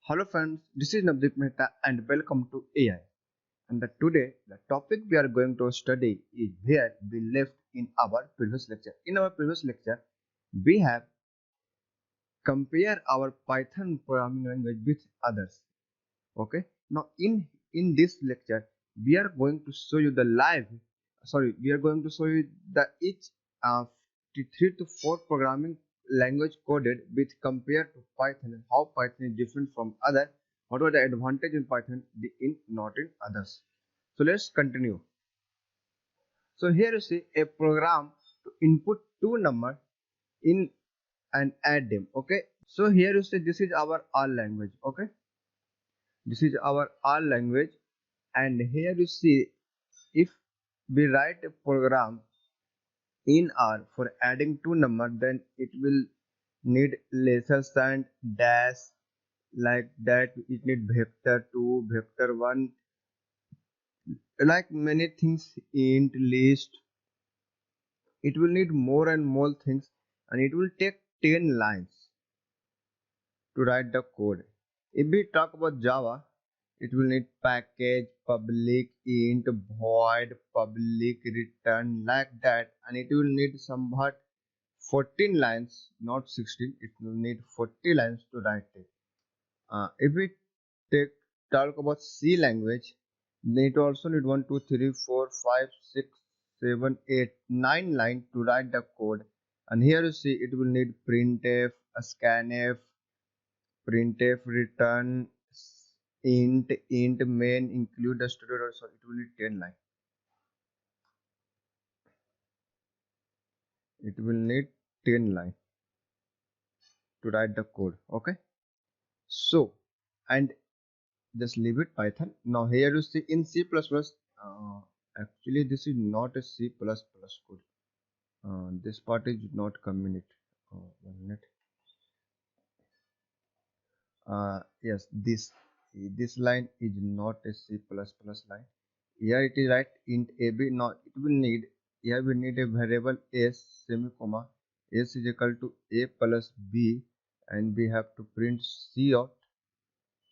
Hello friends, this is Navdeep Mehta and welcome to AI. Today the topic we are going to study is where we left in our previous lecture. In our previous lecture, we have compared our Python programming language with others. Okay. Now in this lecture, we are going to show you we are going to show you the each uh, 3 to 4 programming language coded with compared to Python and how Python is different from other. What are the advantage in Python in not in others? So let's continue. So here you see a program to input two numbers in and add them. Okay. So here you see this is our R language. Okay. This is our R language, and here you see if we write a program in R for adding two numbers, then it will need lesser sign dash like that. It need vector 2, vector 1, like many things, int list. It will need more and more things, and it will take 10 lines to write the code. If we talk about Java, it will need package, public, int, void, public, return, like that, and it will need somewhat 14 lines, not 16. It will need 40 lines to write it. If we take talk about C language, then it also need 1, 2, 3, 4, 5, 6, 7, 8, 9 lines to write the code. And here you see it will need printf, scanf, printf, return, int, main, include the student also. It will need 10 lines. It will need 10 lines to write the code. Okay. So, and just leave it Python. Now here you see in C++, actually this is not a C++ code. This part is not coming it. 1 minute. Yes, this line is not a C++ line. Here it is right int ab. Now it will need, here we need a variable s semicolon, s is equal to a plus b, and we have to print c out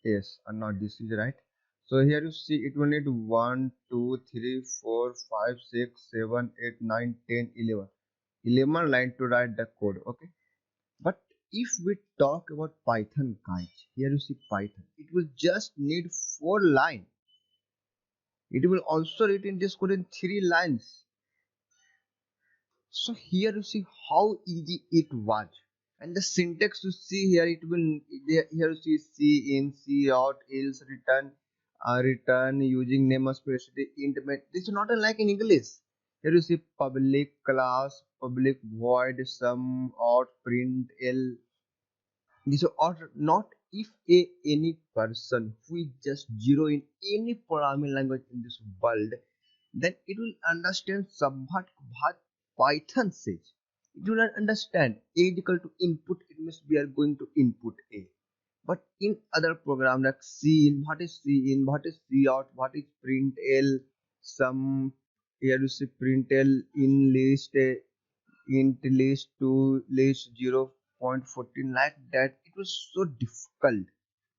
s, and now this is right. So here you see it will need 1, 2, 3, 4, 5, 6, 7, 8, 9, 10, 11. 11 line to write the code. Okay. But if we talk about Python, guys, here you see Python, it will just need 4 lines. It will also written this code in 3 lines. So here you see how easy it was. And the syntax you see here, it will here you see C in, C out, else return, return using namespace, int main. This is not like in English. Here you see public class, public void, sum out, print l. These are not if any person who is just zero in any programming language in this world, then it will understand somewhat what Python says. It will not understand a is equal to input, it means we are going to input a. But in other program like C in, what is C in, what is C out, what is print L, some here you see print L in list, int list to list 0.14, like that. It was so difficult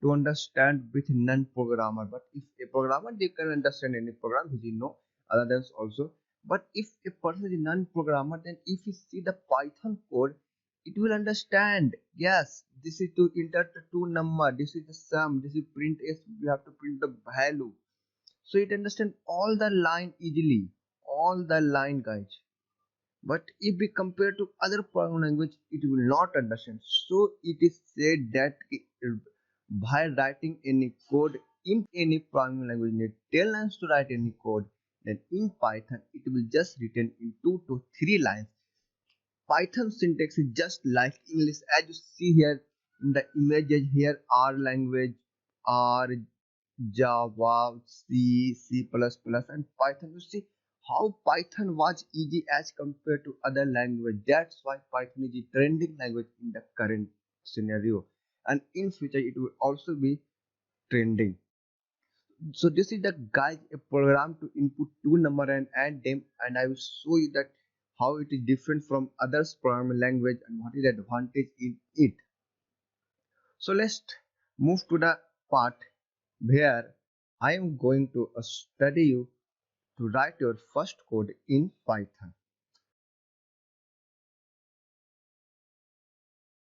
to understand with non-programmer, but if a programmer, they can understand any program, he know other than also. But if a person is a non-programmer, then if he see the Python code, it will understand, yes, this is to enter the two number, this is the sum, this is print s, we have to print the value. So it understand all the line easily, all the line, guys. But if we compare to other programming language, it will not understand. So it is said that by writing any code in any programming language, need 10 lines to write any code. Then in Python, it will just written in 2 to 3 lines. Python syntax is just like English, as you see here in the images here. R language, R, Java, C, C++, and Python. You see how Python was easy as compared to other language. That's why Python is a trending language in the current scenario, and in future it will also be trending. So this is the guide, a program to input two number and add them, and I will show you that how it is different from others programming language and what is the advantage in it. So let's move to the part where I am going to study you to write your first code in Python.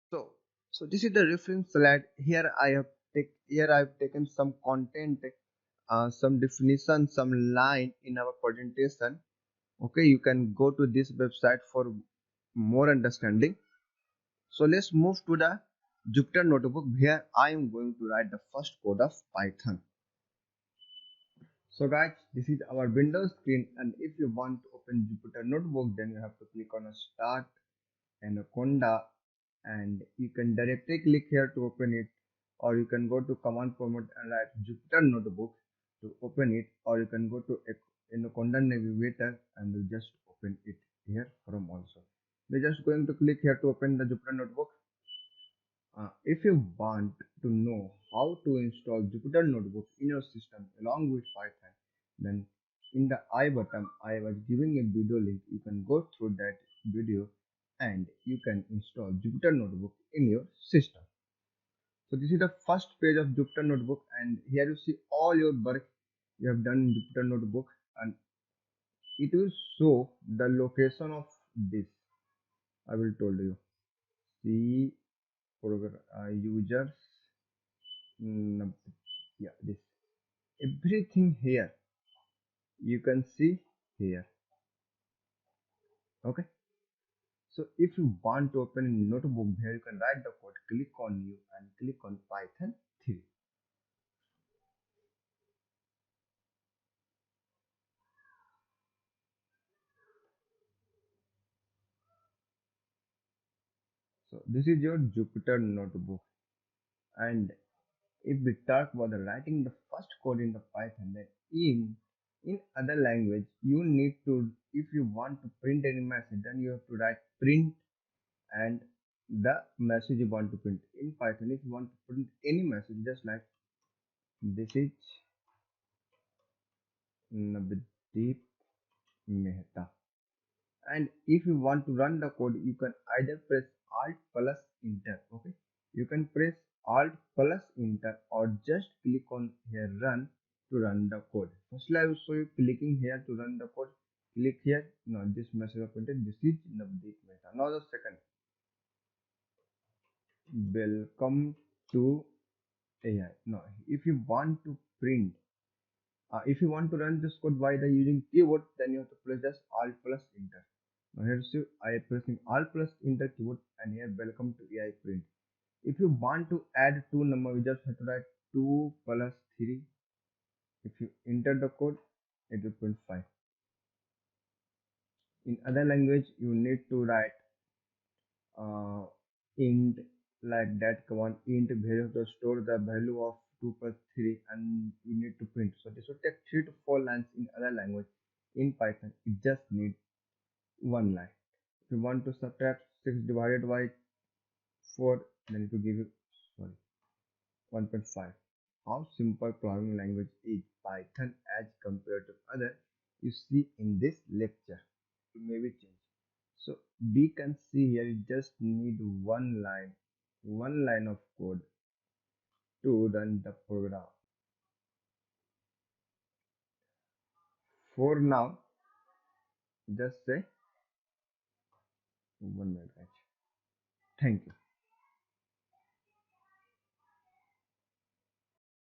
So, so this is the reference slide. Here I have taken some content, some definition, some line in our presentation. Okay, you can go to this website for more understanding. So let's move to the Jupyter notebook where I am going to write the first code of Python. So guys, this is our Windows screen, and if you want to open Jupyter notebook, then you have to click on a start Anaconda, and you can directly click here to open it, or you can go to command prompt and write Jupyter notebook to open it, or you can go to Anaconda navigator and you just open it here from also. We're just going to click here to open the Jupyter notebook. If you want to know how to install Jupyter Notebook in your system along with Python, then in the I button, I was giving a video link. You can go through that video and you can install Jupyter Notebook in your system. So this is the first page of Jupyter Notebook, and here you see all your work you have done in Jupyter Notebook, and it will show the location of this. I will told you. See program users. Yeah, this everything here you can see here. Okay, so if you want to open a notebook, here you can write the code, click on new and click on Python 3. So this is your Jupyter notebook, and if we talk about the writing the first code in the Python, then in other language you need to, if you want to print any message, then you have to write print and the message you want to print. In Python, if you want to print any message, just like this is Navdeep Mehta. And if you want to run the code, you can either press Alt plus Enter. Okay, you can press Alt plus Enter or just click on here Run to run the code. Firstly, I will show you clicking here to run the code. Click here. Now this message of printed. This is Navdeep Mehta. Now the second. Welcome to AI. Now, if you want to print, if you want to run this code by the using keyboard, then you have to press just Alt plus Enter. Now here you I am pressing Alt plus Enter keyboard, and here welcome to AI print. If you want to add two number, you just have to write 2 plus 3. If you enter the code, it will print 5. In other language, you need to write int, like that command int value to store the value of 2 plus 3, and you need to print. So this will take 3 to 4 lines in other language. In Python, it just needs one line. If you want to subtract 6 divided by 4, then it will give you, sorry, 1.5. How simple programming language is Python as compared to other, you see in this lecture. Maybe change. So we can see here you just need one line of code to run the program. For now, just say 1 minute. Thank you.